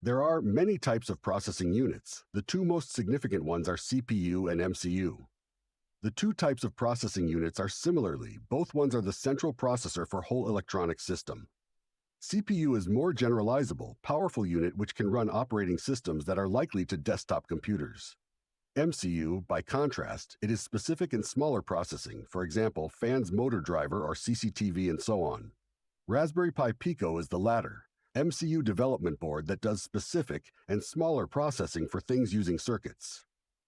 There are many types of processing units. The two most significant ones are CPU and MCU. The two types of processing units are similarly, both ones are the central processor for whole electronic system. CPU is more generalizable, powerful unit which can run operating systems that are likely to desktop computers. MCU, by contrast, it is specific and smaller processing, for example, fans motor driver or CCTV and so on. Raspberry Pi Pico is the latter, MCU development board that does specific and smaller processing for things using circuits.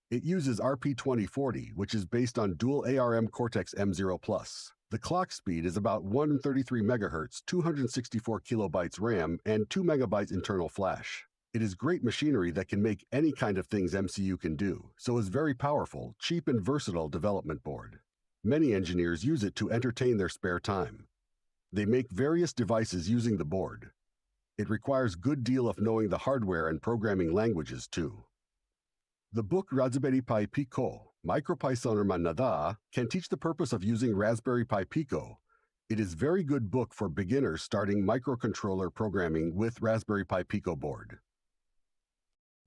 It uses RP2040, which is based on dual ARM Cortex M0 Plus. The clock speed is about 133 MHz, 264 kilobytes RAM, and 2 megabytes internal flash. It is great machinery that can make any kind of things MCU can do, so is very powerful, cheap and versatile development board. Many engineers use it to entertain their spare time. They make various devices using the board. It requires good deal of knowing the hardware and programming languages too. The book Raspberry Pi Pico, MicroPython Nada, can teach the purpose of using Raspberry Pi Pico. It is very good book for beginners starting microcontroller programming with Raspberry Pi Pico board.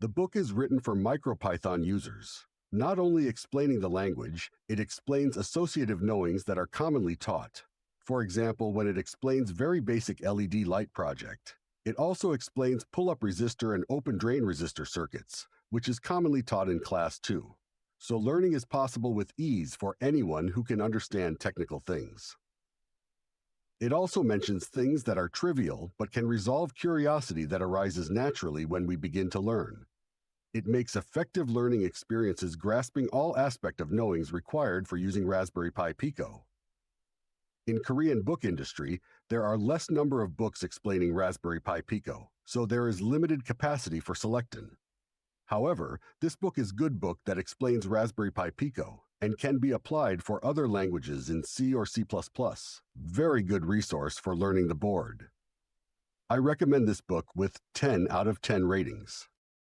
The book is written for MicroPython users. Not only explaining the language, it explains associative knowings that are commonly taught. For example, when it explains very basic LED light project. It also explains pull-up resistor and open drain resistor circuits, which is commonly taught in class 2. So learning is possible with ease for anyone who can understand technical things. It also mentions things that are trivial but can resolve curiosity that arises naturally when we begin to learn. It makes effective learning experiences grasping all aspect of knowings required for using Raspberry Pi Pico. In Korean book industry, there are less number of books explaining Raspberry Pi Pico, so there is limited capacity for selecting. However, this book is good book that explains Raspberry Pi Pico and can be applied for other languages in C or C++. Very good resource for learning the board. I recommend this book with 10 out of 10 ratings.